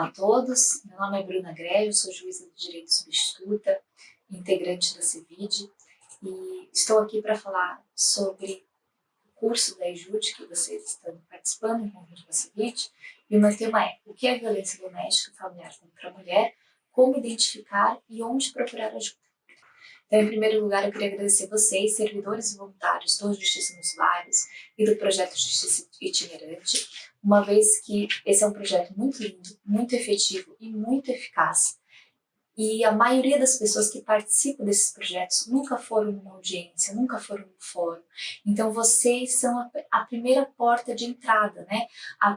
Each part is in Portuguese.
Olá a todos, meu nome é Bruna Grélio, sou juíza do direito substituta, integrante da CEVID, e estou aqui para falar sobre o curso da EJUD que vocês estão participando em conjunto com a CEVID, e o meu tema é: o que é violência doméstica e familiar contra a mulher, como identificar e onde procurar ajuda. Então, em primeiro lugar, eu queria agradecer vocês, servidores e voluntários do Justiça nos Bairros e do projeto Justiça Itinerante, uma vez que esse é um projeto muito lindo, muito efetivo e muito eficaz. E a maioria das pessoas que participam desses projetos nunca foram numa audiência, nunca foram no fórum. Então, vocês são a primeira porta de entrada, né?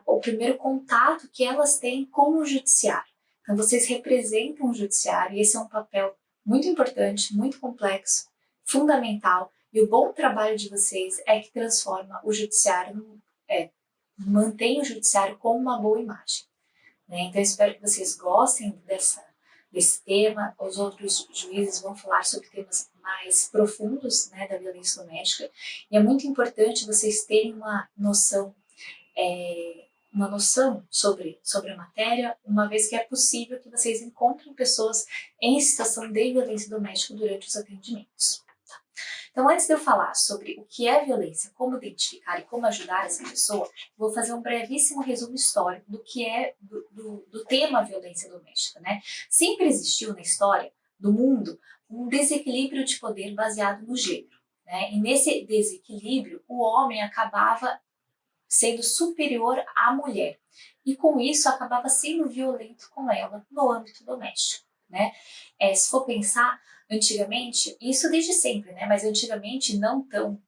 O primeiro contato que elas têm com o judiciário. Então, vocês representam o judiciário e esse é um papel muito importante, muito complexo, fundamental. E o bom trabalho de vocês é que transforma o judiciário, mantém o judiciário com uma boa imagem, né? Então, eu espero que vocês gostem desse tema. Os outros juízes vão falar sobre temas mais profundos, né, da violência doméstica, e é muito importante vocês terem uma noção sobre a matéria, uma vez que é possível que vocês encontrem pessoas em situação de violência doméstica durante os atendimentos. Então, antes de eu falar sobre o que é violência, como identificar e como ajudar essa pessoa, vou fazer um brevíssimo resumo histórico do que é do tema violência doméstica, né? Sempre existiu na história do mundo um desequilíbrio de poder baseado no gênero, né? E nesse desequilíbrio, o homem acabava sendo superior à mulher e com isso acabava sendo violento com ela no âmbito doméstico, né? Se for pensar, antigamente, isso desde sempre, né? Mas antigamente, não tão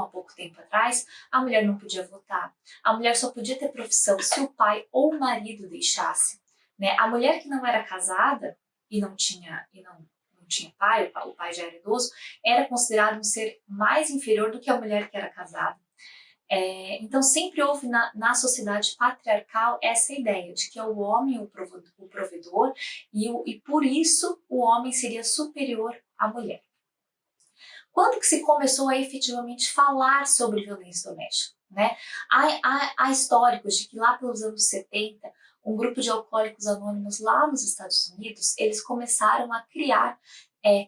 há pouco tempo atrás, a mulher não podia votar, a mulher só podia ter profissão se o pai ou o marido deixasse, né? A mulher que não era casada e não tinha pai, o pai já era idoso, era considerado um ser mais inferior do que a mulher que era casada. Então sempre houve na sociedade patriarcal essa ideia de que é o homem o provedor e por isso o homem seria superior à mulher. Quando que se começou a efetivamente falar sobre violência doméstica, né? Há históricos de que lá pelos anos 70, um grupo de alcoólicos anônimos lá nos Estados Unidos, eles começaram a criar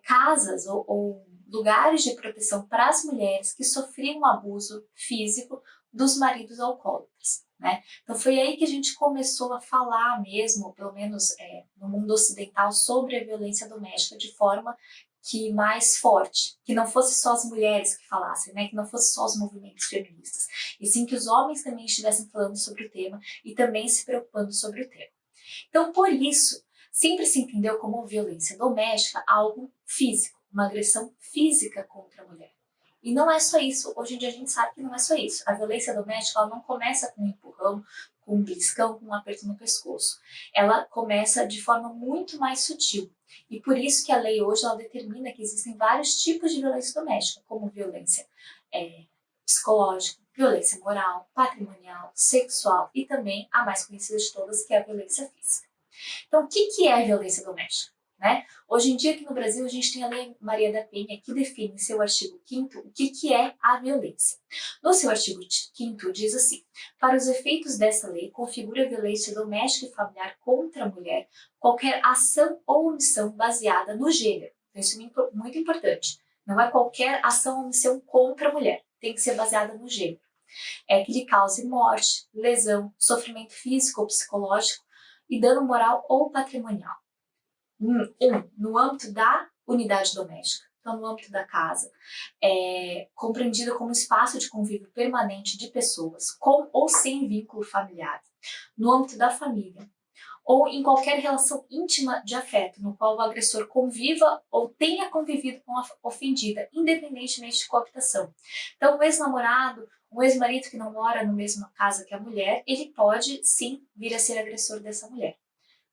casas ou lugares de proteção para as mulheres que sofriam abuso físico dos maridos alcoólatras, né? Então foi aí que a gente começou a falar mesmo, pelo menos no mundo ocidental, sobre a violência doméstica de forma que mais forte, que não fosse só as mulheres que falassem, né? Que não fosse só os movimentos feministas, e sim que os homens também estivessem falando sobre o tema e também se preocupando sobre o tema. Então, por isso, sempre se entendeu como violência doméstica algo físico, uma agressão física contra a mulher. E não é só isso, hoje em dia a gente sabe que não é só isso. A violência doméstica ela não começa com um empurrão, com um beliscão, com um aperto no pescoço. Ela começa de forma muito mais sutil. E por isso que a lei hoje ela determina que existem vários tipos de violência doméstica, como violência psicológica, violência moral, patrimonial, sexual e também a mais conhecida de todas, que é a violência física. Então, o que é violência doméstica, né? Hoje em dia, aqui no Brasil, a gente tem a Lei Maria da Penha, que define em seu artigo 5º o que é a violência. No seu artigo 5º diz assim: para os efeitos dessa lei, configura a violência doméstica e familiar contra a mulher qualquer ação ou omissão baseada no gênero. Então, isso é muito importante. Não é qualquer ação ou omissão contra a mulher, tem que ser baseada no gênero. Que lhe cause morte, lesão, sofrimento físico ou psicológico e dano moral ou patrimonial. No âmbito da unidade doméstica, então no âmbito da casa, compreendida como espaço de convívio permanente de pessoas com ou sem vínculo familiar, no âmbito da família, ou em qualquer relação íntima de afeto, no qual o agressor conviva ou tenha convivido com a ofendida, independentemente de coabitação. Então, um ex-namorado, um ex-marido que não mora na mesma casa que a mulher, ele pode, sim, vir a ser agressor dessa mulher,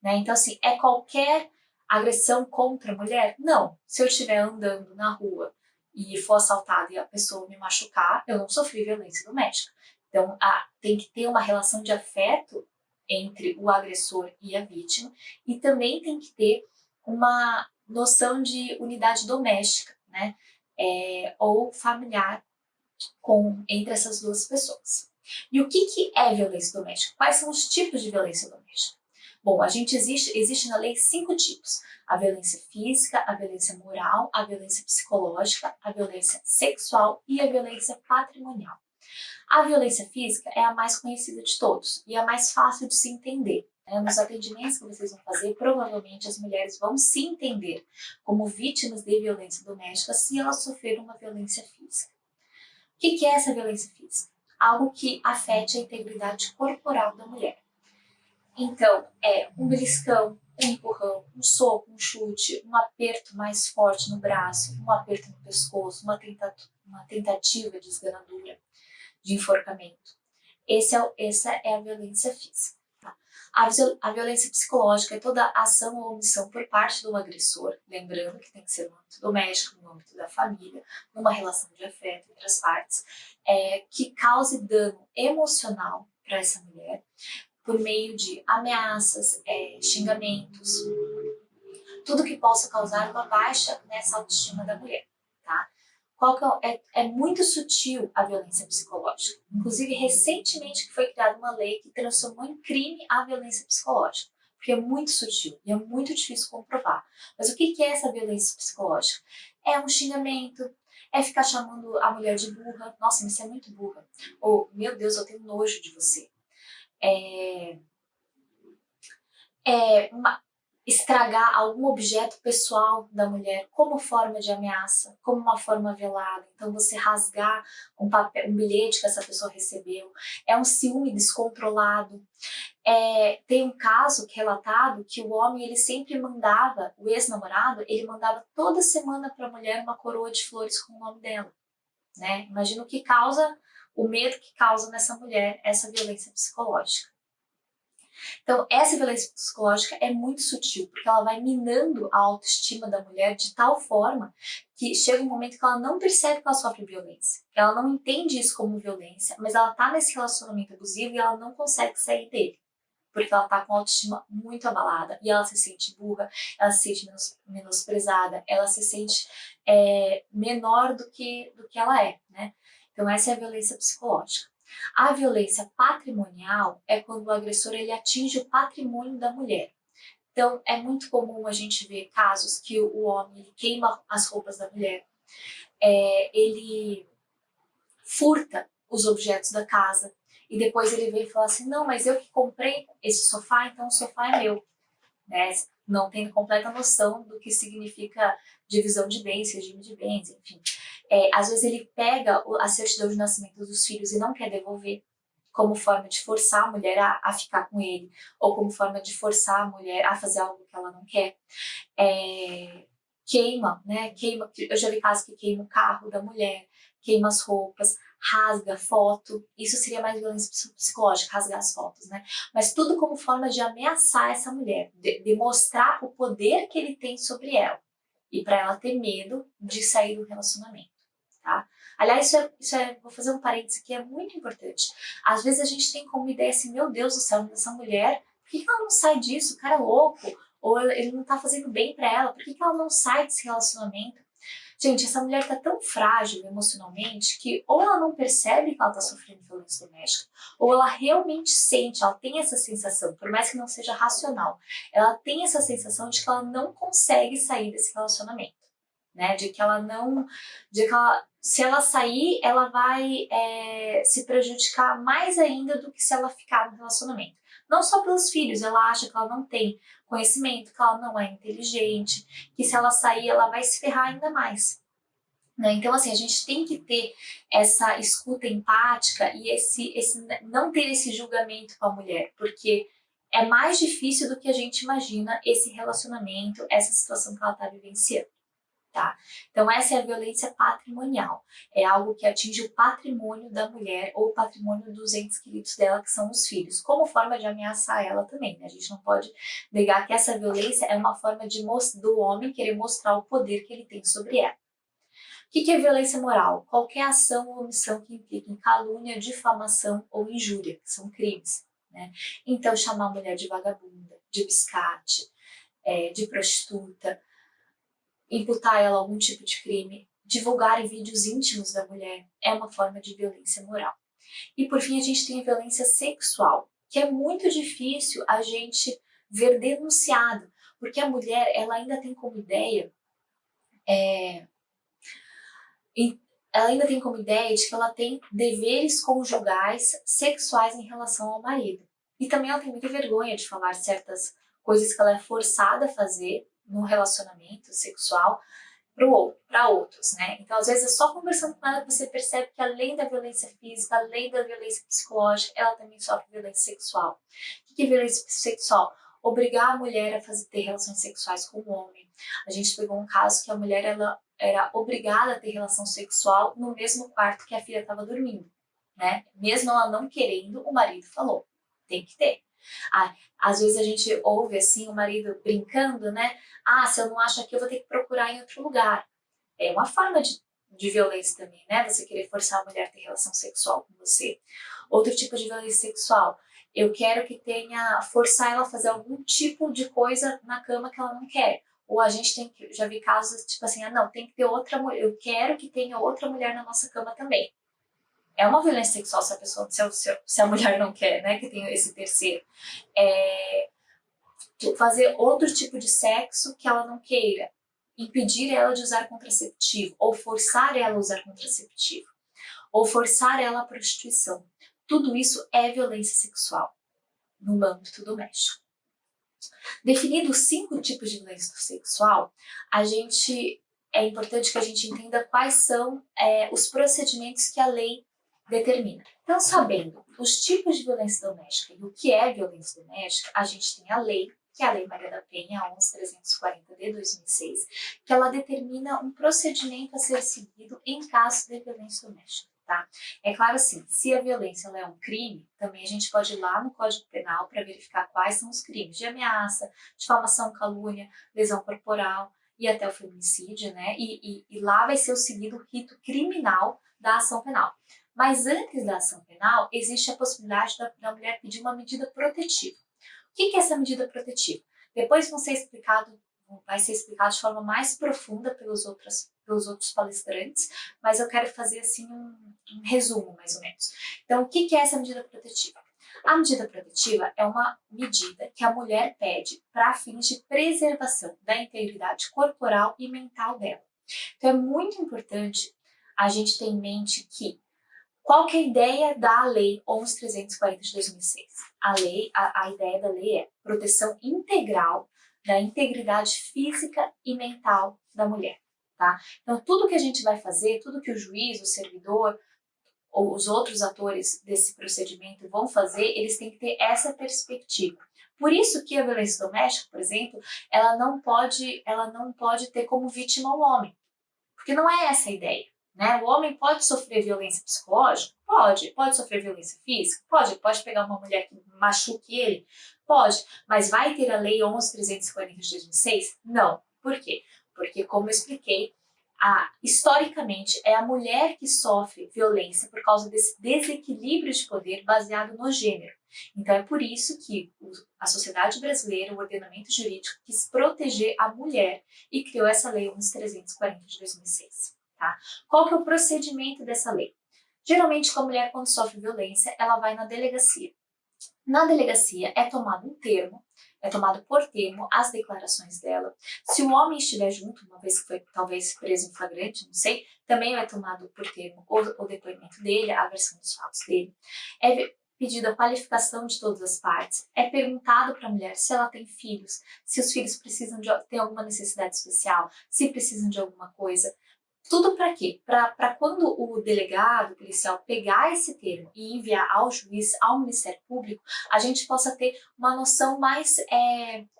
né? Então, assim, é qualquer agressão contra a mulher? Não. Se eu estiver andando na rua e for assaltada e a pessoa me machucar, eu não sofri violência doméstica. Então, tem que ter uma relação de afeto entre o agressor e a vítima, e também tem que ter uma noção de unidade doméstica, né? Ou familiar entre essas duas pessoas. E o que é violência doméstica? Quais são os tipos de violência doméstica? Bom, existe na lei 5 tipos: a violência física, a violência moral, a violência psicológica, a violência sexual e a violência patrimonial. A violência física é a mais conhecida de todos e a mais fácil de se entender. Nos atendimentos que vocês vão fazer, provavelmente as mulheres vão se entender como vítimas de violência doméstica se elas sofreram uma violência física. O que é essa violência física? Algo que afete a integridade corporal da mulher. Então, é um beliscão, um empurrão, um soco, um chute, um aperto mais forte no braço, um aperto no pescoço, uma tentativa de esganadura, de enforcamento. Essa é a violência física. A violência psicológica é toda ação ou omissão por parte do agressor, lembrando que tem que ser no âmbito doméstico, no âmbito da família, numa relação de afeto entre as partes, que cause dano emocional para essa mulher, por meio de ameaças, xingamentos, tudo que possa causar uma baixa nessa autoestima da mulher, tá? É muito sutil a violência psicológica. Inclusive, recentemente que foi criada uma lei que transformou em crime a violência psicológica, porque é muito sutil e é muito difícil comprovar. Mas o que é essa violência psicológica? É um xingamento, é ficar chamando a mulher de burra. Nossa, mas você é muito burra. Ou, meu Deus, eu tenho nojo de você. Estragar algum objeto pessoal da mulher como forma de ameaça, como uma forma velada. Então você rasgar um bilhete que essa pessoa recebeu, é um ciúme descontrolado. Tem um caso relatado que o homem, ele sempre mandava, o ex-namorado, ele mandava toda semana para a mulher uma coroa de flores com o nome dela, né? Imagina o medo que causa nessa mulher essa violência psicológica. Então, essa violência psicológica é muito sutil, porque ela vai minando a autoestima da mulher de tal forma que chega um momento que ela não percebe que ela sofre violência. Ela não entende isso como violência, mas ela tá nesse relacionamento abusivo e ela não consegue sair dele. Porque ela tá com a autoestima muito abalada e ela se sente burra, ela se sente menosprezada, ela se sente menor do que ela é, né? Então, essa é a violência psicológica. A violência patrimonial é quando o agressor ele atinge o patrimônio da mulher. Então, é muito comum a gente ver casos que o homem ele queima as roupas da mulher, ele furta os objetos da casa e depois ele vem e fala assim, não, mas eu que comprei esse sofá, então o sofá é meu, né? Não tendo completa noção do que significa divisão de bens, regime de bens, enfim. Às vezes ele pega a certidão de nascimento dos filhos e não quer devolver, como forma de forçar a mulher a ficar com ele, ou como forma de forçar a mulher a fazer algo que ela não quer. Queima, né? Eu já vi casos que queima o carro da mulher, queima as roupas, rasga foto. Isso seria mais violência psicológica, rasgar as fotos, né? Mas tudo como forma de ameaçar essa mulher, de mostrar o poder que ele tem sobre ela e para ela ter medo de sair do relacionamento, tá? Aliás, vou fazer um parênteses aqui, é muito importante. Às vezes a gente tem como ideia assim, meu Deus do céu, essa mulher, por que ela não sai disso? O cara é louco, ou ele não tá fazendo bem para ela, por que ela não sai desse relacionamento? Gente, essa mulher tá tão frágil emocionalmente que ou ela não percebe que ela tá sofrendo violência doméstica, ou ela realmente sente, ela tem essa sensação, por mais que não seja racional, ela tem essa sensação de que ela não consegue sair desse relacionamento, né? Se ela sair, ela vai se prejudicar mais ainda do que se ela ficar no relacionamento. Não só pelos filhos, ela acha que ela não tem conhecimento, que ela não é inteligente, que se ela sair, ela vai se ferrar ainda mais, né? Então, assim, a gente tem que ter essa escuta empática e não ter esse julgamento com a mulher, porque é mais difícil do que a gente imagina esse relacionamento, essa situação que ela está vivenciando. Tá? Então essa é a violência patrimonial, é algo que atinge o patrimônio da mulher ou o patrimônio dos entes queridos dela, que são os filhos, como forma de ameaçar ela também, né? A gente não pode negar que essa violência é uma forma do homem querer mostrar o poder que ele tem sobre ela. O que é violência moral? Qualquer ação ou omissão que implique em calúnia, difamação ou injúria, que são crimes, né? Então chamar a mulher de vagabunda, de biscate, de prostituta, imputar a ela algum tipo de crime, divulgar vídeos íntimos da mulher é uma forma de violência moral. E por fim a gente tem a violência sexual, que é muito difícil a gente ver denunciado, porque a mulher ela ainda tem como ideia ela ainda tem como ideia de que ela tem deveres conjugais sexuais em relação ao marido. E também ela tem muita vergonha de falar certas coisas que ela é forçada a fazer no relacionamento sexual para outros, né? Então, às vezes, é só conversando com ela que você percebe que além da violência física, além da violência psicológica, ela também sofre violência sexual. O que é violência sexual? Obrigar a mulher a ter relações sexuais com o homem. A gente pegou um caso que a mulher ela era obrigada a ter relação sexual no mesmo quarto que a filha estava dormindo, né? Mesmo ela não querendo, o marido falou, tem que ter. Às vezes a gente ouve assim o marido brincando, né? Ah, se eu não acho aqui, eu vou ter que procurar em outro lugar. É uma forma de violência também, né? Você querer forçar a mulher a ter relação sexual com você. Outro tipo de violência sexual, eu quero que forçar ela a fazer algum tipo de coisa na cama que ela não quer. Ou a gente tem que, já vi casos tipo assim, ah não, tem que ter outra mulher, eu quero que tenha outra mulher na nossa cama também. É uma violência sexual se a mulher não quer, né, que tenha esse terceiro. Fazer outro tipo de sexo que ela não queira. Impedir ela de usar contraceptivo, ou forçar ela a usar contraceptivo, ou forçar ela à prostituição. Tudo isso é violência sexual no âmbito doméstico. Definidos 5 tipos de violência sexual, é importante que a gente entenda quais são os procedimentos que a lei determina. Então, sabendo os tipos de violência doméstica e o que é violência doméstica, a gente tem a lei, que é a Lei Maria da Penha 11.340 de 2006, que ela determina um procedimento a ser seguido em caso de violência doméstica. Tá? É claro assim, se a violência ela é um crime, também a gente pode ir lá no Código Penal para verificar quais são os crimes de ameaça, difamação, calúnia, lesão corporal e até o feminicídio, né? E lá vai ser o seguido o rito criminal da ação penal. Mas antes da ação penal, existe a possibilidade da mulher pedir uma medida protetiva. O que é essa medida protetiva? Depois vai ser explicado de forma mais profunda pelos outros palestrantes, mas eu quero fazer assim um resumo, mais ou menos. Então, o que é essa medida protetiva? A medida protetiva é uma medida que a mulher pede para fins de preservação da integridade corporal e mental dela. Então, é muito importante a gente ter em mente que qual que é a ideia da Lei 11.340 de 2006? A ideia da lei é proteção integral da integridade física e mental da mulher, tá? Então, tudo que a gente vai fazer, tudo que o juiz, o servidor, ou os outros atores desse procedimento vão fazer, eles têm que ter essa perspectiva. Por isso que a violência doméstica, por exemplo, ela não pode ter como vítima o homem, porque não é essa a ideia. Né? O homem pode sofrer violência psicológica? Pode sofrer violência física? Pode pegar uma mulher que machuque ele? Pode, mas vai ter a Lei 11.340 de 2006? Não. Por quê? Porque, como eu expliquei, historicamente é a mulher que sofre violência por causa desse desequilíbrio de poder baseado no gênero. Então é por isso que a sociedade brasileira, o ordenamento jurídico, quis proteger a mulher e criou essa Lei 11.340 de 2006. Tá? Qual que é o procedimento dessa lei? Geralmente, com a mulher, quando sofre violência, ela vai na delegacia. Na delegacia é tomado por termo as declarações dela. Se o homem estiver junto, uma vez que foi talvez preso em flagrante, não sei, também é tomado por termo o depoimento dele, a versão dos fatos dele. É pedida a qualificação de todas as partes. É perguntado para a mulher se ela tem filhos, se os filhos têm alguma necessidade especial, se precisam de alguma coisa. Tudo para quê? Para quando o delegado, o policial, pegar esse termo e enviar ao juiz, ao Ministério Público, a gente possa ter uma noção mais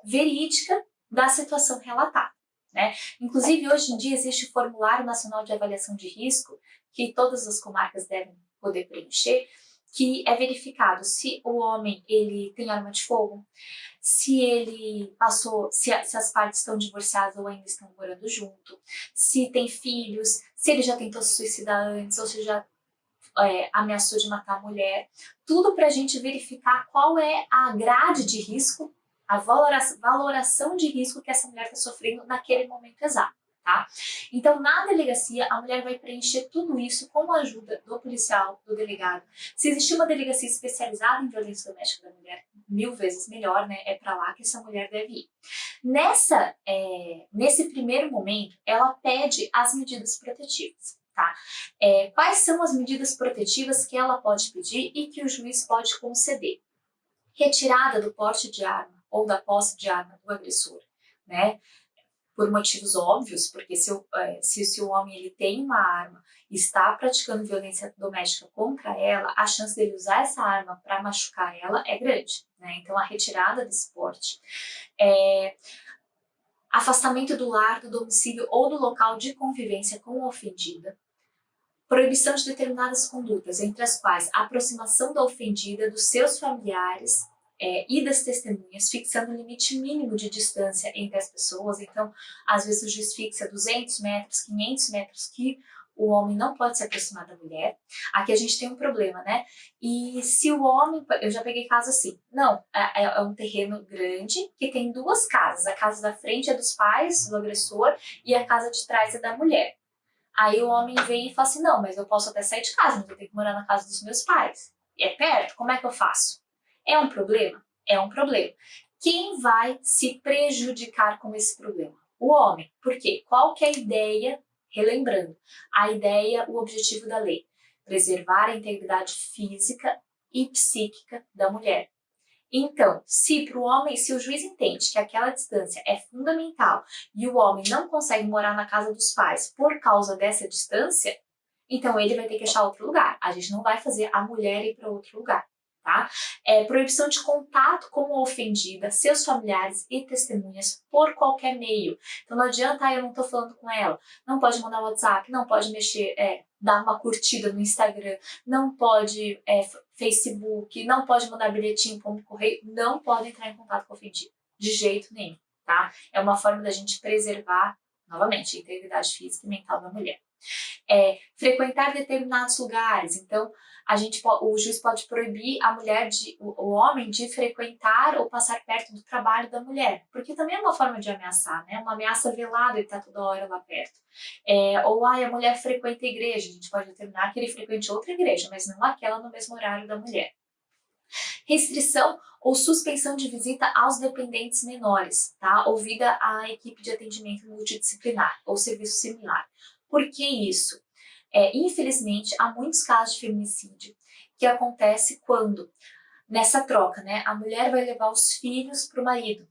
verídica da situação relatada. Né? Inclusive, hoje em dia, existe o Formulário Nacional de Avaliação de Risco, que todas as comarcas devem poder preencher, que é verificado se o homem ele tem arma de fogo, se ele se as partes estão divorciadas ou ainda estão morando junto, se tem filhos, se ele já tentou se suicidar antes ou se já ameaçou de matar a mulher. Tudo para a gente verificar qual é a grade de risco, a valoração de risco que essa mulher está sofrendo naquele momento exato. Tá? Então, na delegacia, a mulher vai preencher tudo isso com a ajuda do policial, do delegado. Se existir uma delegacia especializada em violência doméstica da mulher, 1000 vezes melhor, né? É para lá que essa mulher deve ir. Nesse primeiro momento, ela pede as medidas protetivas, tá? Quais são as medidas protetivas que ela pode pedir e que o juiz pode conceder? Retirada do porte de arma ou da posse de arma do agressor, né? Por motivos óbvios, porque se o homem ele tem uma arma e está praticando violência doméstica contra ela, a chance dele usar essa arma para machucar ela é grande, né? Então a retirada desse porte. Afastamento do lar, do domicílio ou do local de convivência com a ofendida. Proibição de determinadas condutas, entre as quais a aproximação da ofendida dos seus familiares e das testemunhas, fixando um limite mínimo de distância entre as pessoas. Então, às vezes o juiz fixa 200 metros, 500 metros que o homem não pode se aproximar da mulher. Aqui a gente tem um problema, né? E se o homem... Eu já peguei caso assim. Não, é um terreno grande que tem 2 casas. A casa da frente é dos pais do agressor e a casa de trás é da mulher. Aí o homem vem e fala assim, não, mas eu posso até sair de casa, mas eu tenho que morar na casa dos meus pais. É perto? Como é que eu faço? É um problema? É um problema. Quem vai se prejudicar com esse problema? O homem. Por quê? Qual que é a ideia? Relembrando, a ideia, o objetivo da lei. Preservar a integridade física e psíquica da mulher. Então, se o juiz entende que aquela distância é fundamental e o homem não consegue morar na casa dos pais por causa dessa distância, então ele vai ter que achar outro lugar. A gente não vai fazer a mulher ir para outro lugar, tá? Proibição de contato com a ofendida, seus familiares e testemunhas por qualquer meio. Então não adianta, eu não tô falando com ela, não pode mandar WhatsApp, não pode mexer, dar uma curtida no Instagram, não pode Facebook, não pode mandar bilhetinho como correio, não pode entrar em contato com o ofendido, de jeito nenhum, tá? É uma forma da gente preservar, novamente, a integridade física e mental da mulher. Frequentar determinados lugares, então o juiz pode proibir o homem de frequentar ou passar perto do trabalho da mulher, porque também é uma forma de ameaçar, né? Uma ameaça velada, ele está toda hora lá perto. A mulher frequenta a igreja, a gente pode determinar que ele frequente outra igreja, mas não aquela no mesmo horário da mulher. Restrição ou suspensão de visita aos dependentes menores, tá? Ouvida a equipe de atendimento multidisciplinar ou serviço similar. Por que isso? Infelizmente, há muitos casos de feminicídio que acontece quando, nessa troca, né, a mulher vai levar os filhos para o marido.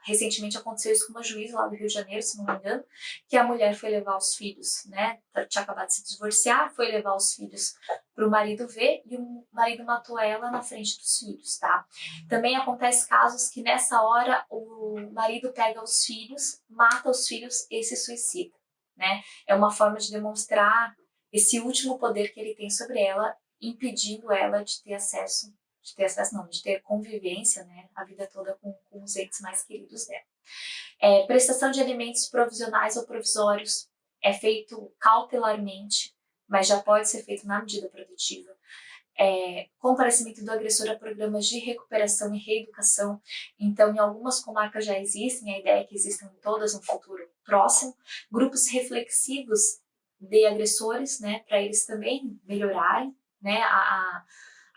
Recentemente aconteceu isso com uma juíza lá do Rio de Janeiro, se não me engano, que a mulher foi levar os filhos, né, tinha acabado de se divorciar, foi levar os filhos para o marido ver e o marido matou ela na frente dos filhos, tá? Também acontece casos que nessa hora o marido pega os filhos, mata os filhos e se suicida, né? É uma forma de demonstrar esse último poder que ele tem sobre ela, impedindo ela de ter convivência, né, a vida toda com os entes mais queridos dela. Prestação de alimentos provisionais ou provisórios é feito cautelarmente, mas já pode ser feito na medida protetiva. Comparecimento do agressor a programas de recuperação e reeducação. Então, em algumas comarcas já existem, a ideia é que existam em todas no futuro próximo, grupos reflexivos de agressores, né, para eles também melhorarem, né,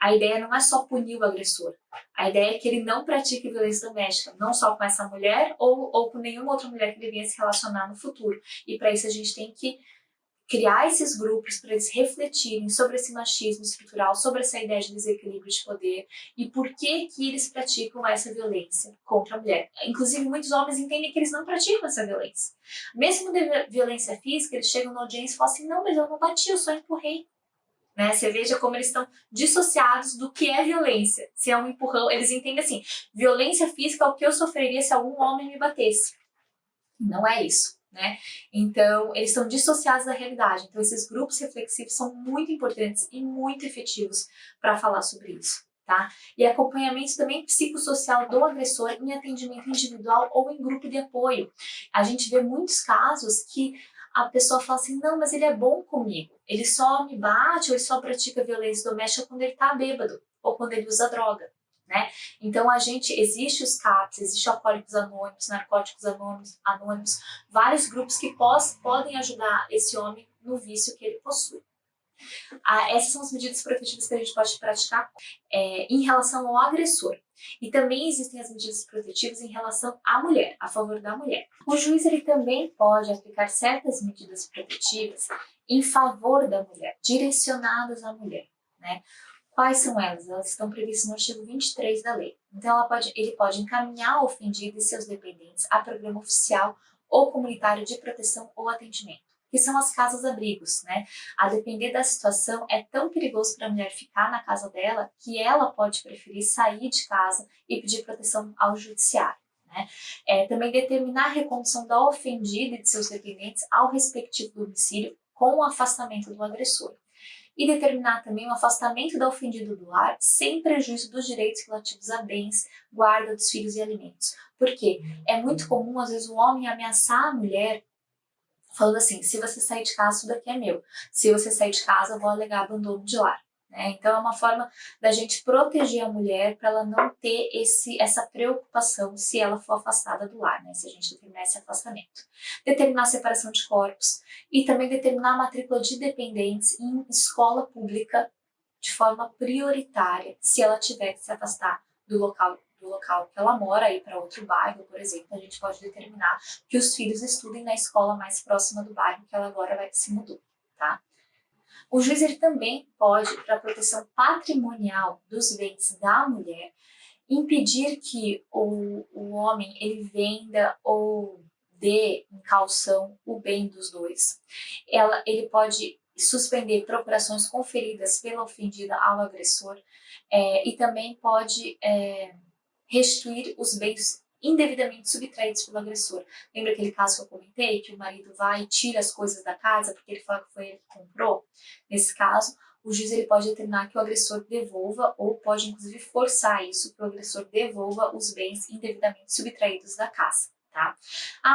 a ideia não é só punir o agressor, a ideia é que ele não pratique violência doméstica, não só com essa mulher ou com nenhuma outra mulher que ele venha se relacionar no futuro. E para isso a gente tem que criar esses grupos para eles refletirem sobre esse machismo estrutural, sobre essa ideia de desequilíbrio de poder e por que eles praticam essa violência contra a mulher. Inclusive, muitos homens entendem que eles não praticam essa violência. Mesmo de violência física, eles chegam na audiência e falam assim, não, mas eu não bati, eu só empurrei. Né? Você veja como eles estão dissociados do que é violência. Se é um empurrão, eles entendem assim, violência física é o que eu sofreria se algum homem me batesse. Não é isso, né? Então, eles estão dissociados da realidade. Então, esses grupos reflexivos são muito importantes e muito efetivos para falar sobre isso, tá? E acompanhamento também psicossocial do agressor em atendimento individual ou em grupo de apoio. A gente vê muitos casos que a pessoa fala assim, não, mas ele é bom comigo, ele só me bate ou ele só pratica violência doméstica quando ele tá bêbado ou quando ele usa droga, né? Então existe os CAPs, existe Alcoólicos Anônimos, Narcóticos Anônimos, vários grupos que podem ajudar esse homem no vício que ele possui. Essas são as medidas protetivas que a gente pode praticar em relação ao agressor. E também existem as medidas protetivas em relação à mulher, a favor da mulher. O juiz ele também pode aplicar certas medidas protetivas em favor da mulher, direcionadas à mulher, né? Quais são elas? Elas estão previstas no artigo 23 da lei. Então, ele pode encaminhar o ofendido e seus dependentes a programa oficial ou comunitário de proteção ou atendimento, que são as casas-abrigos, né? A depender da situação, é tão perigoso para a mulher ficar na casa dela que ela pode preferir sair de casa e pedir proteção ao judiciário, né? Também determinar a recondução da ofendida e de seus dependentes ao respectivo domicílio com o afastamento do agressor. E determinar também o afastamento da ofendida do lar sem prejuízo dos direitos relativos a bens, guarda dos filhos e alimentos. Por quê? É muito comum, às vezes, o homem ameaçar a mulher falando assim, se você sair de casa, tudo aqui é meu. Se você sair de casa, eu vou alegar abandono de lar. Né? Então, é uma forma da gente proteger a mulher para ela não ter essa preocupação se ela for afastada do lar, né? Se a gente determinar esse afastamento. Determinar a separação de corpos e também determinar a matrícula de dependentes em escola pública de forma prioritária, se ela tiver que se afastar do local que ela mora, ir para outro bairro, por exemplo, a gente pode determinar que os filhos estudem na escola mais próxima do bairro que ela agora se mudou, tá? O juiz ele também pode, para a proteção patrimonial dos bens da mulher, impedir que o homem ele venda ou dê em caução o bem dos dois. Ele pode suspender procurações conferidas pela ofendida ao agressor e também pode restituir os bens indevidamente subtraídos pelo agressor. Lembra aquele caso que eu comentei, que o marido vai e tira as coisas da casa porque ele fala que foi ele que comprou? Nesse caso, o juiz ele pode determinar que o agressor devolva ou pode inclusive forçar isso, que o agressor devolva os bens indevidamente subtraídos da casa. Tá?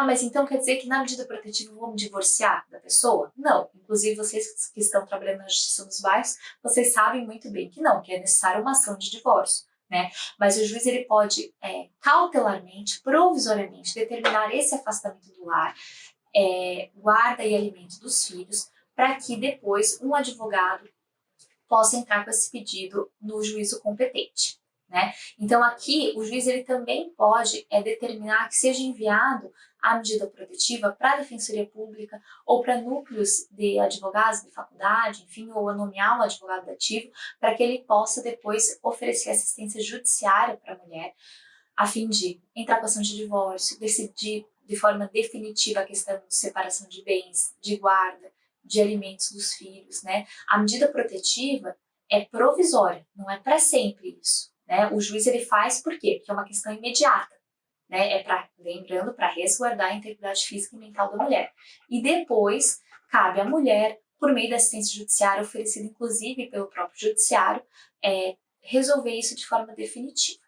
Mas então quer dizer que na medida protetiva eu vou me divorciar da pessoa? Não. Inclusive vocês que estão trabalhando na justiça dos bairros, vocês sabem muito bem que não, que é necessária uma ação de divórcio. Né? Mas o juiz ele pode cautelarmente, provisoriamente, determinar esse afastamento do lar, guarda e alimento dos filhos, para que depois um advogado possa entrar com esse pedido no juízo competente. Né? Então aqui o juiz ele também pode determinar que seja enviado a medida protetiva para a Defensoria Pública ou para núcleos de advogados de faculdade, enfim, ou nomear um advogado dativo para que ele possa depois oferecer assistência judiciária para a mulher a fim de entrar com ação de divórcio, decidir de forma definitiva a questão de separação de bens, de guarda, de alimentos dos filhos. Né? A medida protetiva é provisória, não é para sempre isso. Né? O juiz ele faz por quê? Porque é uma questão imediata. Né? Lembrando, para resguardar a integridade física e mental da mulher. E depois, cabe à mulher, por meio da assistência judiciária, oferecida inclusive pelo próprio judiciário, resolver isso de forma definitiva.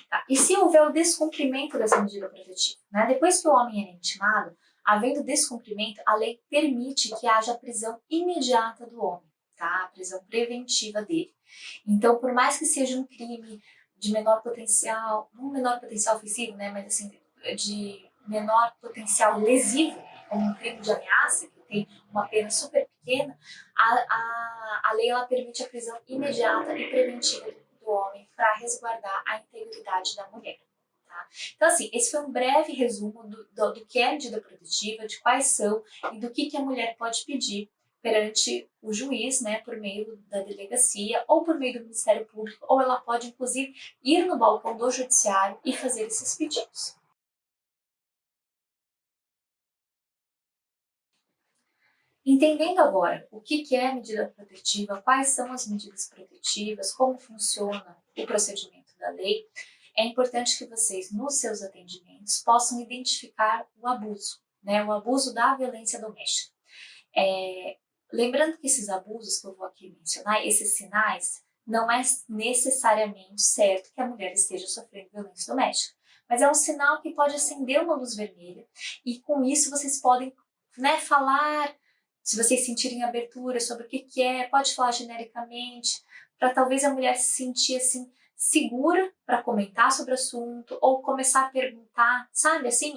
Tá? E se houver o descumprimento dessa medida protetiva? Né? Depois que o homem é intimado, havendo descumprimento, a lei permite que haja a prisão imediata do homem, tá? A prisão preventiva dele. Então, por mais que seja um crime de menor potencial, não menor potencial ofensivo, né, mas assim, de menor potencial lesivo, como um crime de ameaça, que tem uma pena super pequena, a lei ela permite a prisão imediata e preventiva do homem para resguardar a integridade da mulher. Tá? Então, assim, esse foi um breve resumo do que é medida protetiva, de quais são e do que a mulher pode pedir perante o juiz, né, por meio da delegacia ou por meio do Ministério Público, ou ela pode, inclusive, ir no balcão do judiciário e fazer esses pedidos. Entendendo agora o que é a medida protetiva, quais são as medidas protetivas, como funciona o procedimento da lei, é importante que vocês, nos seus atendimentos, possam identificar o abuso, né, o abuso da violência doméstica. Lembrando que esses abusos que eu vou aqui mencionar, esses sinais, não é necessariamente certo que a mulher esteja sofrendo violência doméstica, mas é um sinal que pode acender uma luz vermelha e com isso vocês podem, né, falar, se vocês sentirem abertura sobre o que é, pode falar genericamente, para talvez a mulher se sentir assim, segura para comentar sobre o assunto ou começar a perguntar, sabe, assim,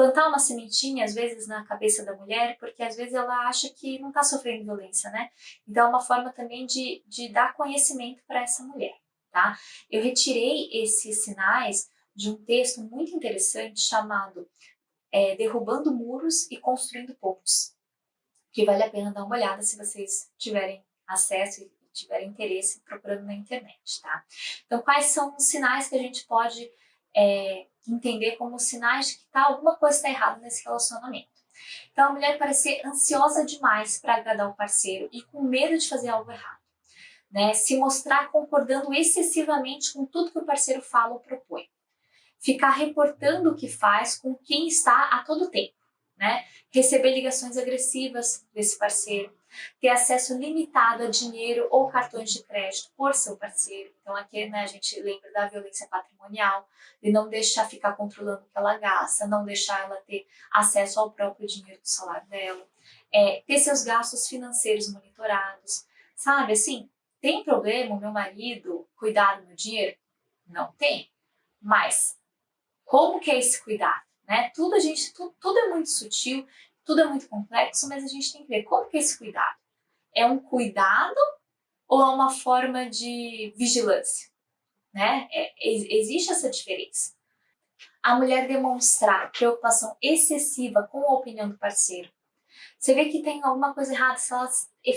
plantar uma sementinha, às vezes, na cabeça da mulher, porque às vezes ela acha que não está sofrendo violência, né? Então é uma forma também de dar conhecimento para essa mulher, tá? Eu retirei esses sinais de um texto muito interessante chamado Derrubando Muros e Construindo Pontes, que vale a pena dar uma olhada se vocês tiverem acesso e tiverem interesse procurando na internet, tá? Então, quais são os sinais que a gente pode entender como sinais de que alguma coisa está errada nesse relacionamento? Então, a mulher parece ser ansiosa demais para agradar o parceiro e com medo de fazer algo errado, né? Se mostrar concordando excessivamente com tudo que o parceiro fala ou propõe. Ficar reportando o que faz com quem está a todo tempo, né? Receber ligações agressivas desse parceiro, ter acesso limitado a dinheiro ou cartões de crédito por seu parceiro. Então aqui, né, a gente lembra da violência patrimonial, de não deixar ficar controlando o que ela gasta, não deixar ela ter acesso ao próprio dinheiro do salário dela, ter seus gastos financeiros monitorados, sabe? Assim, tem problema o meu marido cuidar do meu dinheiro? Não tem, mas como que é esse cuidado, né? Tudo é muito sutil, tudo é muito complexo, mas a gente tem que ver como que é esse cuidado. É um cuidado ou é uma forma de vigilância, né? Existe essa diferença. A mulher demonstrar preocupação excessiva com a opinião do parceiro. Você vê que tem alguma coisa errada se ela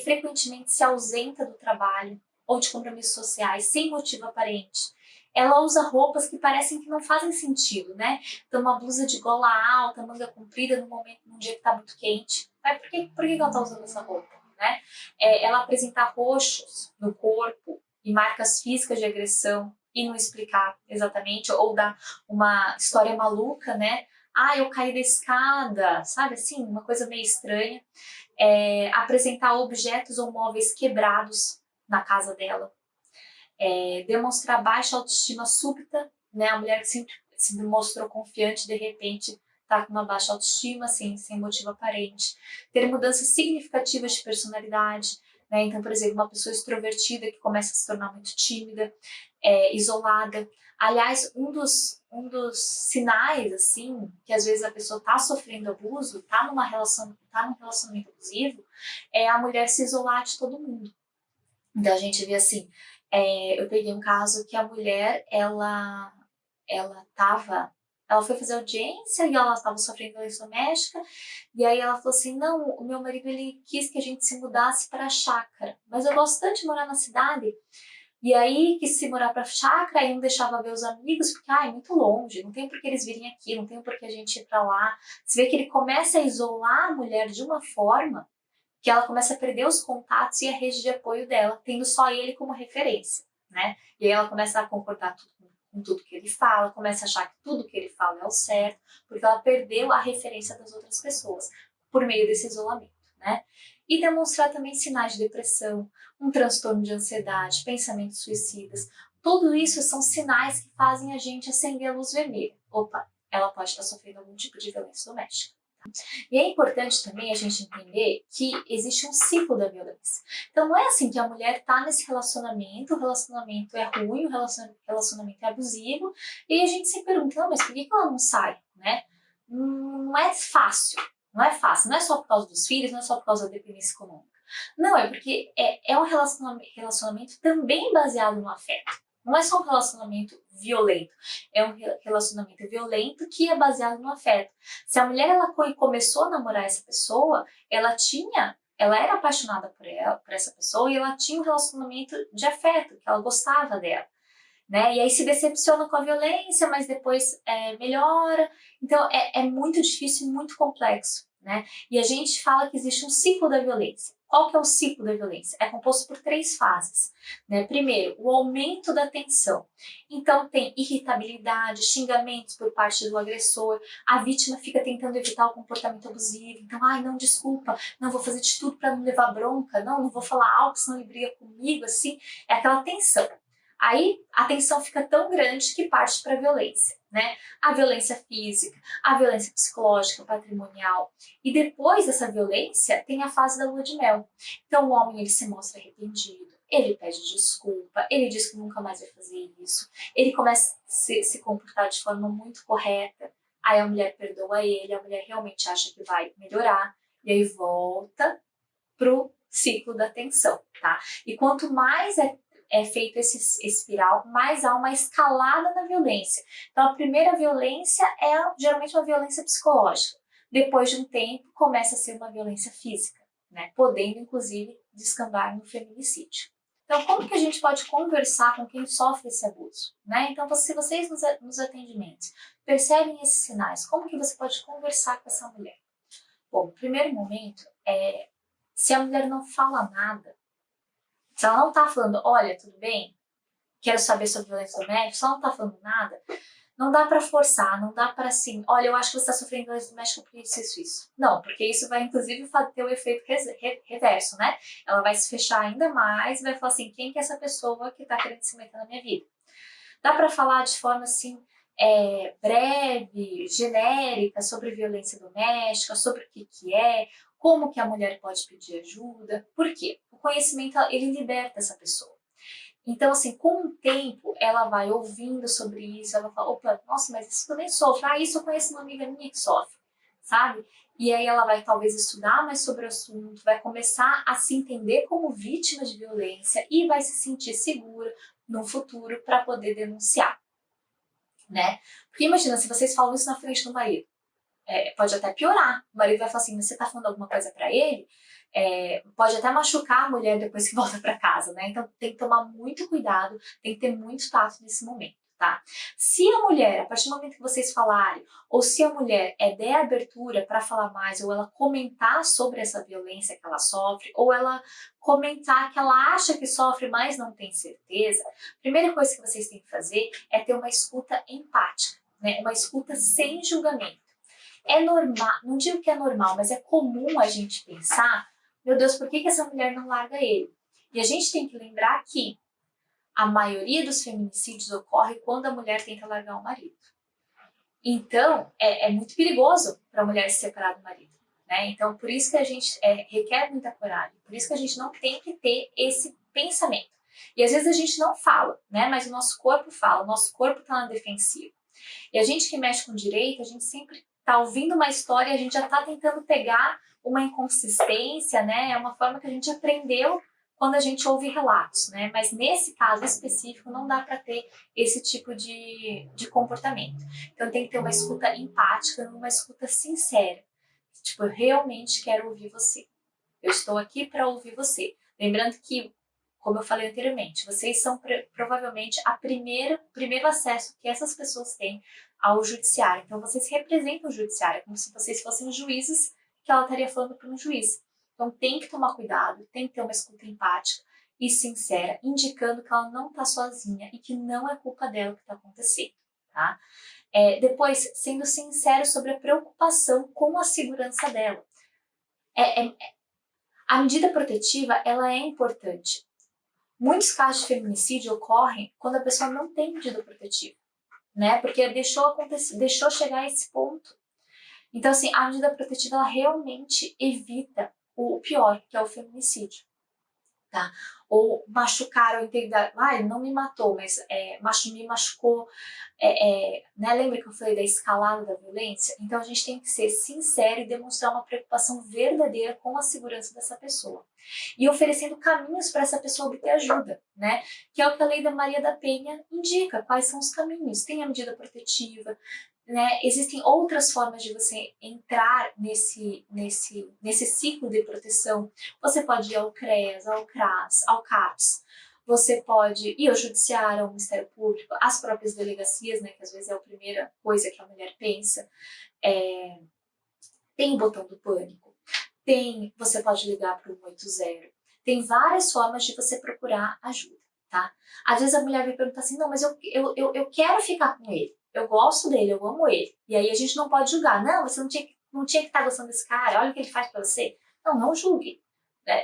frequentemente se ausenta do trabalho ou de compromissos sociais sem motivo aparente. Ela usa roupas que parecem que não fazem sentido, né? Então, uma blusa de gola alta, manga comprida num dia que está muito quente. Mas por que ela está usando essa roupa, né? Ela apresentar roxos no corpo e marcas físicas de agressão e não explicar exatamente, ou dar uma história maluca, né? Ah, eu caí da escada, sabe assim? Uma coisa meio estranha. Apresentar objetos ou móveis quebrados na casa dela. Demonstrar baixa autoestima súbita, né? A mulher que sempre se mostrou confiante, de repente está com uma baixa autoestima, assim, sem motivo aparente. Ter mudanças significativas de personalidade, né? Então, por exemplo, uma pessoa extrovertida que começa a se tornar muito tímida, isolada. Aliás, um dos sinais, assim, que às vezes a pessoa está sofrendo abuso, está num relacionamento abusivo, é a mulher se isolar de todo mundo. Então a gente vê assim, eu peguei um caso que a mulher, ela foi fazer audiência e ela estava sofrendo violência doméstica, e aí ela falou assim, não, o meu marido ele quis que a gente se mudasse para a chácara, mas eu gosto tanto de morar na cidade, e aí quis se morar para a chácara, aí não deixava ver os amigos, porque é muito longe, não tem por que eles virem aqui, não tem por que a gente ir para lá. Você vê que ele começa a isolar a mulher de uma forma que ela começa a perder os contatos e a rede de apoio dela, tendo só ele como referência, né? E aí ela começa a concordar com tudo que ele fala, começa a achar que tudo que ele fala é o certo, porque ela perdeu a referência das outras pessoas por meio desse isolamento, né? E demonstrar também sinais de depressão, um transtorno de ansiedade, pensamentos suicidas. Tudo isso são sinais que fazem a gente acender a luz vermelha. Opa, ela pode estar sofrendo algum tipo de violência doméstica. E é importante também a gente entender que existe um ciclo da violência. Então não é assim que a mulher está nesse relacionamento, o relacionamento é ruim, o relacionamento é abusivo, e a gente se pergunta, não, mas por que ela não sai, né? Não é fácil, não é fácil, não é só por causa dos filhos, não é só por causa da dependência econômica. Não, é porque é um relacionamento também baseado no afeto. Não é só um relacionamento violento, é um relacionamento violento que é baseado no afeto. Se a mulher ela começou a namorar essa pessoa, ela era apaixonada por essa pessoa e ela tinha um relacionamento de afeto, que ela gostava dela, né? E aí se decepciona com a violência, mas depois melhora. Então é muito difícil e muito complexo, né? E a gente fala que existe um ciclo da violência. Qual que é o ciclo da violência? É composto por 3 fases, né? Primeiro, o aumento da tensão. Então tem irritabilidade, xingamentos por parte do agressor, a vítima fica tentando evitar o comportamento abusivo, então, ai, não, desculpa, não vou fazer de tudo para não levar bronca, não vou falar alto, senão ele briga comigo, assim, é aquela tensão. Aí a tensão fica tão grande que parte para a violência, né? A violência física, a violência psicológica, patrimonial. E depois dessa violência tem a fase da lua de mel. Então o homem ele se mostra arrependido, ele pede desculpa, ele diz que nunca mais vai fazer isso, ele começa a se comportar de forma muito correta. aí a mulher perdoa ele, a mulher realmente acha que vai melhorar, e aí volta pro ciclo da tensão, tá? E quanto mais é feito esse espiral, mais há uma escalada na violência. Então, a primeira violência é geralmente uma violência psicológica. Depois de um tempo, começa a ser uma violência física, né? Podendo, inclusive, descambar no feminicídio. Então, como que a gente pode conversar com quem sofre esse abuso, né? Então, se vocês nos atendimentos percebem esses sinais, como que você pode conversar com essa mulher? Bom, o primeiro momento é, se a mulher não fala nada, se ela não tá falando, olha, tudo bem, quero saber sobre violência doméstica, se ela não tá falando nada, não dá pra forçar, não dá pra assim, olha, eu acho que você tá sofrendo violência doméstica por isso. Não, porque isso vai inclusive ter o efeito reverso, né? Ela vai se fechar ainda mais e vai falar assim, quem que é essa pessoa que tá querendo se meter na minha vida? Dá pra falar de forma assim, breve, genérica, sobre violência doméstica, sobre o que é, como que a mulher pode pedir ajuda. Por quê? O conhecimento, ele liberta essa pessoa. Então, assim, com o tempo, ela vai ouvindo sobre isso, ela fala, opa, nossa, mas isso eu nem sofro. Ah, isso eu conheço uma amiga minha que sofre, sabe? E aí ela vai talvez estudar mais sobre o assunto, vai começar a se entender como vítima de violência e vai se sentir segura no futuro para poder denunciar, né? Porque imagina, se vocês falam isso na frente do marido, pode até piorar. O marido vai falar assim, você tá falando alguma coisa para ele? Pode até machucar a mulher depois que volta para casa, né? Então tem que tomar muito cuidado, tem que ter muito tato nesse momento, tá? Se a mulher, a partir do momento que vocês falarem, ou se a mulher der abertura para falar mais, ou ela comentar sobre essa violência que ela sofre, ou ela comentar que ela acha que sofre, mas não tem certeza, a primeira coisa que vocês têm que fazer é ter uma escuta empática, né? Uma escuta sem julgamento. É normal, não digo que é normal, mas é comum a gente pensar, meu Deus, por que essa mulher não larga ele? E a gente tem que lembrar que a maioria dos feminicídios ocorre quando a mulher tenta largar o marido. Então, é muito perigoso para a mulher se separar do marido, né? Então, por isso que a gente requer muita coragem, por isso que a gente não tem que ter esse pensamento. E às vezes a gente não fala, né? Mas o nosso corpo fala, o nosso corpo está na defensiva. E a gente que mexe com direito, a gente sempre está ouvindo uma história e a gente já está tentando pegar uma inconsistência, né? É uma forma que a gente aprendeu quando a gente ouve relatos, né? Mas nesse caso específico não dá para ter esse tipo de comportamento. Então tem que ter uma escuta empática, uma escuta sincera. Tipo, eu realmente quero ouvir você. Eu estou aqui para ouvir você. Lembrando que, como eu falei anteriormente, vocês são provavelmente o primeiro acesso que essas pessoas têm ao judiciário. Então, vocês representam o judiciário, como se vocês fossem os juízes que ela estaria falando para um juiz. Então, tem que tomar cuidado, tem que ter uma escuta empática e sincera, indicando que ela não está sozinha e que não é culpa dela o que está acontecendo, tá? Depois, sendo sincero sobre a preocupação com a segurança dela. A medida protetiva, ela é importante. Muitos casos de feminicídio ocorrem quando a pessoa não tem medida protetiva, né? Porque deixou chegar a esse ponto. Então, assim, a medida protetiva, ela realmente evita o pior, que é o feminicídio, tá? Ou machucar, ou integrar, ele não me matou, mas me machucou, né? Lembra que eu falei da escalada da violência? Então, a gente tem que ser sincero e demonstrar uma preocupação verdadeira com a segurança dessa pessoa. E oferecendo caminhos para essa pessoa obter ajuda, né? Que é o que a Lei da Maria da Penha indica, quais são os caminhos. Tem a medida protetiva, né? Existem outras formas de você entrar nesse ciclo de proteção. Você pode ir ao CREAS, ao CRAS, ao CAPS, você pode ir ao judiciário, ao Ministério Público, às próprias delegacias, né, que às vezes é a primeira coisa que a mulher pensa. Tem o botão do pânico, você pode ligar para o 180, tem várias formas de você procurar ajuda, tá? Às vezes a mulher me pergunta assim, não, mas eu quero ficar com ele, eu gosto dele, eu amo ele, e aí a gente não pode julgar, não, você não tinha que estar gostando desse cara, olha o que ele faz para você. Não julgue.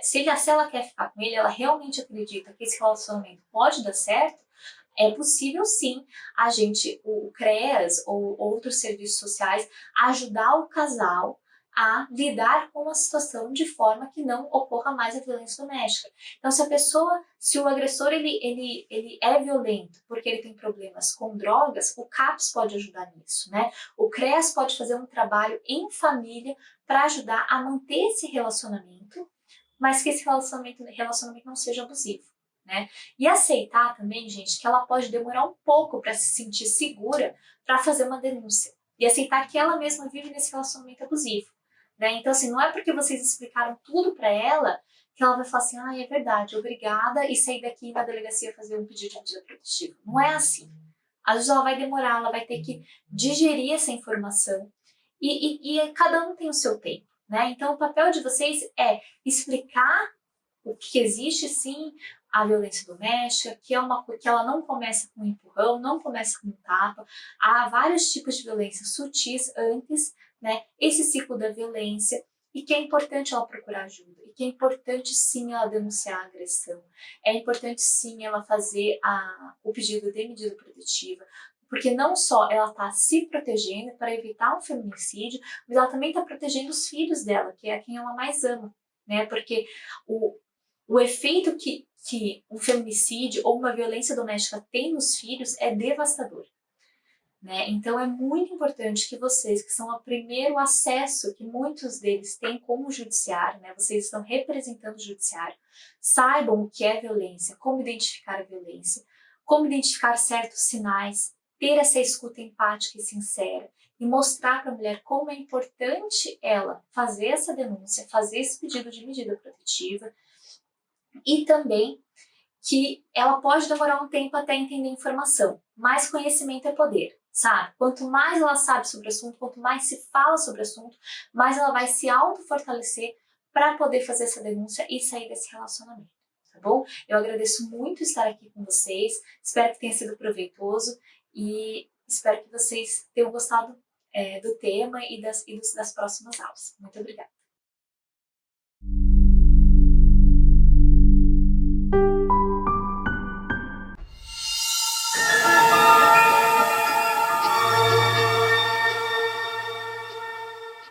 Se ela quer ficar com ele, ela realmente acredita que esse relacionamento pode dar certo, é possível sim o CREAS ou outros serviços sociais ajudar o casal a lidar com a situação de forma que não ocorra mais a violência doméstica. Então, se o agressor ele é violento porque ele tem problemas com drogas, o CAPS pode ajudar nisso, né? O CREAS pode fazer um trabalho em família para ajudar a manter esse relacionamento, mas que esse relacionamento não seja abusivo, né? E aceitar também, gente, que ela pode demorar um pouco para se sentir segura para fazer uma denúncia. E aceitar que ela mesma vive nesse relacionamento abusivo, né? Então, assim, não é porque vocês explicaram tudo para ela que ela vai falar assim, ah, é verdade, obrigada, e sair daqui na delegacia fazer um pedido de medida protetiva. Não é assim. Às vezes ela vai demorar, ela vai ter que digerir essa informação, e cada um tem o seu tempo, né? Então, o papel de vocês é explicar o que existe, sim, a violência doméstica, que ela não começa com um empurrão, não começa com um tapa. Há vários tipos de violência sutis antes, né? Esse ciclo da violência, e que é importante ela procurar ajuda, e que é importante, sim, ela denunciar a agressão. É importante, sim, ela fazer o pedido de medida protetiva, porque não só ela está se protegendo para evitar um feminicídio, mas ela também está protegendo os filhos dela, que é quem ela mais ama, né? Porque o efeito que um feminicídio ou uma violência doméstica tem nos filhos é devastador, né? Então é muito importante que vocês, que são o primeiro acesso que muitos deles têm com o judiciário, né? Vocês estão representando o judiciário, saibam o que é violência, como identificar a violência, como identificar certos sinais, ter essa escuta empática e sincera, e mostrar para a mulher como é importante ela fazer essa denúncia, fazer esse pedido de medida protetiva, e também que ela pode demorar um tempo até entender a informação, mas conhecimento é poder, sabe? Quanto mais ela sabe sobre o assunto, quanto mais se fala sobre o assunto, mais ela vai se auto-fortalecer para poder fazer essa denúncia e sair desse relacionamento, tá bom? Eu agradeço muito estar aqui com vocês, espero que tenha sido proveitoso e espero que vocês tenham gostado do tema e das próximas aulas. Muito obrigada!